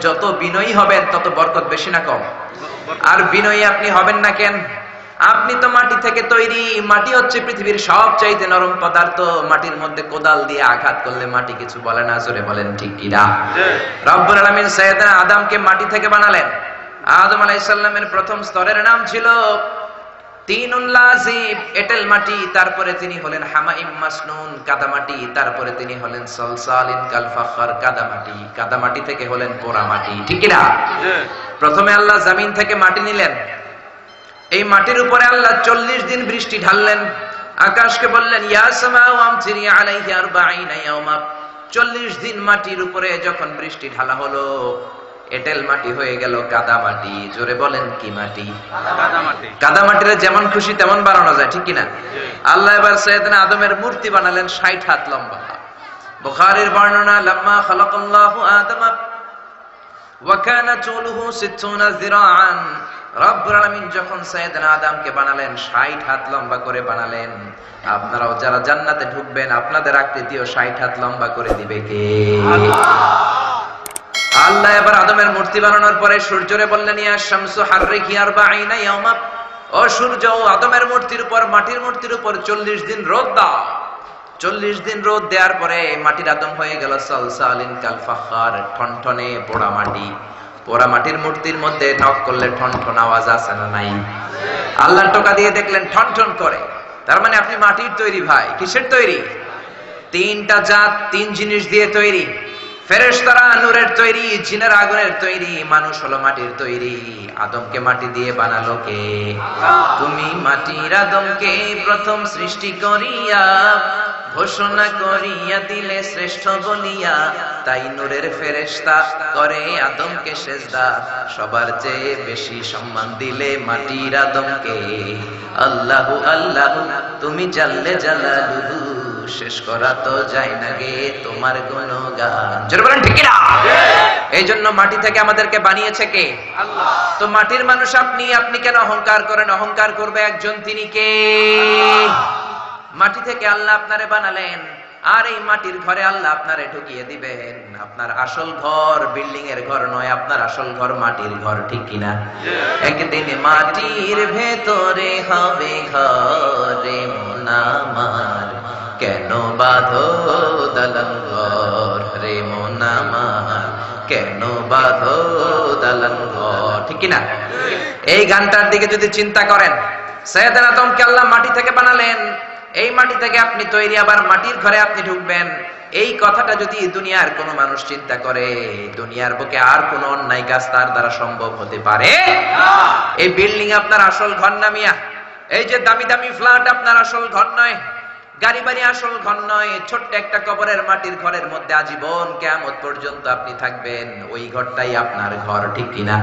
যত বিনয়ী হবেন তত বরকত বেশি না কম? আর বিনয়ী আপনি হবেন না কেন? আপনি তো মাটি থেকে তৈরি। মাটি হচ্ছে পৃথিবীর সবচাইতে নরম পদার্থ। মাটির মধ্যে কোদাল দিয়ে আঘাত করলে মাটি কিছু বলে না, জোরে বলেন ঠিক কি না? রব্বুল আলামিন সাইয়েদনা আদমকে মাটি থেকে বানালেন। আদম আলাইহিস সালামের প্রথম স্তরের নাম ছিল তিনুল লাযিব, এঁটেল মাটি। তারপরে তিনি হলেন হামাইম মাসনুন, কাদা মাটি। তারপরে তিনি হলেন সলসালিন কাল ফাখর, কাদা মাটি। কাদা মাটি থেকে হলেন পোড়া মাটি, ঠিক কি না? প্রথমে আল্লাহ জমিন থেকে মাটি নিলেন। এই মাটির উপরে আল্লাহ 40 দিন বৃষ্টি ঢাললেন। আকাশকে বললেন ইয়া সামাউ আমতিরি আলাইহি 40 ইয়াওমা। 40 দিন মাটির উপরে যখন বৃষ্টি ঢালা হলো, এঁটেল মাটি হয়ে গেল কাদা মাটি। জোরে বলেন কি মাটি? কাদা মাটি। কাদা মাটিরে যেমন খুশি তেমন বানানো যায়, ঠিক কি না? আল্লাহ এবার সাইয়েদনা আদমের মূর্তি বানালেন 60 হাত লম্বা। বুখারীর বর্ণনা, লাম্মা খালাকাল্লাহু আদমা ওয়া কানা তুলুহু 60 যিরাআন। রব্বুল আলামিন যখন সাইয়েদনা আদমকে বানালেন 60 হাত লম্বা করে বানালেন। আপনারাও যারা জান্নাতে ঢুকবেন আপনাদের আকৃতিও 60 হাত লম্বা করে দিবে কে? আল্লাহ এবার আদমের মূর্তি বানানোর পরে সূর্যরে বললেন ইয়া শামসু হাররিকি 40 ইয়াওমা। ও সূর্য, আদমের মূর্তির উপর, মাটির মূর্তির উপর 40 দিন রোদ দাও। 40 দিন রোদ দেওয়ার পরে মাটির আদম হয়ে গেল সলসালিন কাল ফাখর, ঠনঠনে পোড়া মাটি। পোড়া মাটির মূর্তির মধ্যে নক করলে ঠনঠন আওয়াজ আসে না নাই? আল্লাহ টোকা দিয়ে দেখলেন ঠনঠন করে। তার মানে আপনি মাটির তৈরি ভাই। কিসের তৈরি? 3টা জাত, 3 জিনিস দিয়ে তৈরি। ফেরেশতারা নূরের তৈরি, জিনের আগুনের তৈরি, মানুষ হলো মাটির তৈরি। আদমকে মাটি দিয়ে বানালো কে? তুমি মাটির আদমকে প্রথম সৃষ্টি করিয়া ঘোষণা করিয়া দিলে শ্রেষ্ঠ বলিয়া, তাই নূরের ফেরেশতা করে আদমকে সেজদা। সবার চেয়ে বেশি সম্মান দিলে মাটির আদমকে। আল্লাহু আল্লাহু তুমি জাল্লে জালালুহু, শেষ করা তো যায় না গে তোমার গুণগান। জোরে বলেন ঠিক কি না? এই জন্য মাটি থেকে আমাদেরকে বানিয়েছে কে? আল্লাহ। তো মাটির মানুষ আপনি, আপনি কেন অহংকার করেন? অহংকার করবে একজন, তিনি কে? মাটি থেকে আল্লাহ আপনারে বানালেন, আর এই মাটির ঘরে আল্লাহ আপনারে ঢুকিয়ে দিবেন। আপনার আসল ঘর বিল্ডিং এর ঘর নয়, আপনার আসল ঘর মাটির ঘর, ঠিক কিনা? একদিন মাটির ভেতরে হবে ঘরে মন আমার, কেন বাঁধো দালান ঘর রে মন আমার, কেন বাঁধো দালান ঘর, ঠিক কিনা? এই গানটার দিকে যদি চিন্তা করেন, সাইয়েদনা আদমকে আল্লাহ মাটি থেকে বানালেন। এই মাটি থেকে আপনি তৈরি, আবার মাটির ঘরে আপনি ঢুকবেন। এই কথাটা যদি দুনিয়ার কোন মানুষ চিন্তা করে, দুনিয়ার বুকে আর কোন অন্যায় কাজ তার দ্বারা সম্ভব হতে পারে না। এই বিল্ডিং আপনার আসল ঘর না মিয়া। এই যে দামি দামি ফ্ল্যাট আপনার আসল ঘর নয়, গাড়ি বাড়ি আসল ঘর নয়। ছোট্ট একটা কবরের মাটির ঘরের মধ্যে আজীবন কিয়ামত পর্যন্ত আপনি থাকবেন। ওই ঘরটাই আপনার ঘর, ঠিক কিনা?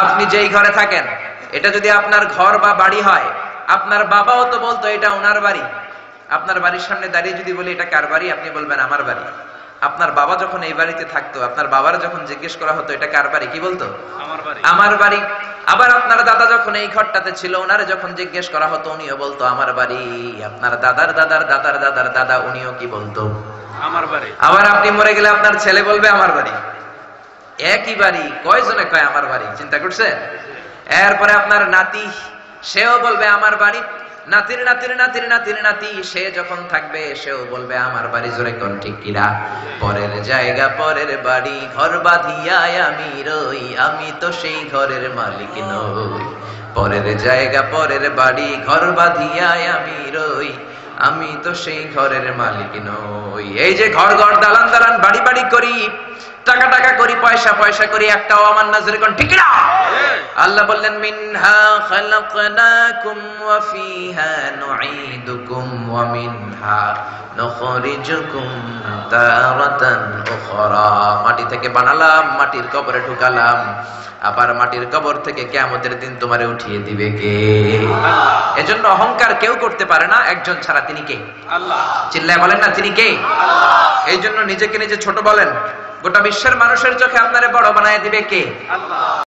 আপনি যেই ঘরে থাকেন, এটা যদি আপনার ঘর বা বাড়ি হয়, আপনার বাবাও তো বলতো এটা ওনার বাড়ি। আপনার বাড়ির সামনে দাঁড়িয়ে যদি বলি এটা কার বাড়ি, আপনি বলবেন আমার বাড়ি। আপনার বাবা যখন এই বাড়িতে থাকতো, আপনার বাবার যখন জিজ্ঞেস করা হতো এটা কার বাড়ি, কি বলতো? আমার বাড়ি। আমার বাড়ি। আবার আপনার দাদা যখন এই ঘরটাতে ছিল, ওনারে যখন জিজ্ঞেস করা হতো উনিও বলতো আমার বাড়ি। আপনার দাদার দাদার দাদার দাদার দাদা, উনিও কি বলতো? আমার বাড়ি। আবার আপনি মরে গেলে আপনার ছেলে বলবে আমার বাড়ি। একই বাড়ি, কয়জনে কয় আমার বাড়ি, চিন্তা করছেন? এরপরে আপনার নাতি, সেও বলবে আমার বাড়ি। নাতির নাতির নাতির নাতির নাতি, সে যখন থাকবে সেও বলবে আমার বাড়ি। জোরে কোন ঠিক কিনা? পরের জায়গা পরের বাড়ি, ঘর বাঁধিয়া আমি রই, আমি তো সেই ঘরের মালিক নই। পরের জায়গা পরের বাড়ি, ঘর বাঁধিয়া আমি রই, আমি তো সেই ঘরের মালিক নই। এই যে ঘর ঘর দালান দালান বাড়ি বাড়ি করি, টাকা টাকা করি, পয়সা পয়সা করি, একটাও আমার নজরে কোন ঠিক না? আল্লাহ বললেন মিনহা খালাকনাকুম ওয়া ফিহা নুঈদুকুম ওয়া মিনহা নুখরিজুকুম তারাতান উখরা। মাটি থেকে বানালাম, মাটির কবরে ঢুকালাম, আবার মাটির কবর থেকে কিয়ামতের দিন তোমারে উঠিয়ে দিবে কে? আল্লাহ। এজন্য অহংকার কেউ করতে পারে না একজন ছাড়া, তিনি কে? আল্লাহ। চিল্লায় বলেন না তিনি কে? আল্লাহ। এই জন্য নিজেকে নিজে ছোট বলেন, গোটা বিশ্বের মানুষের চোখে আপনারে বড় বানায় দিবে কে? আল্লাহ।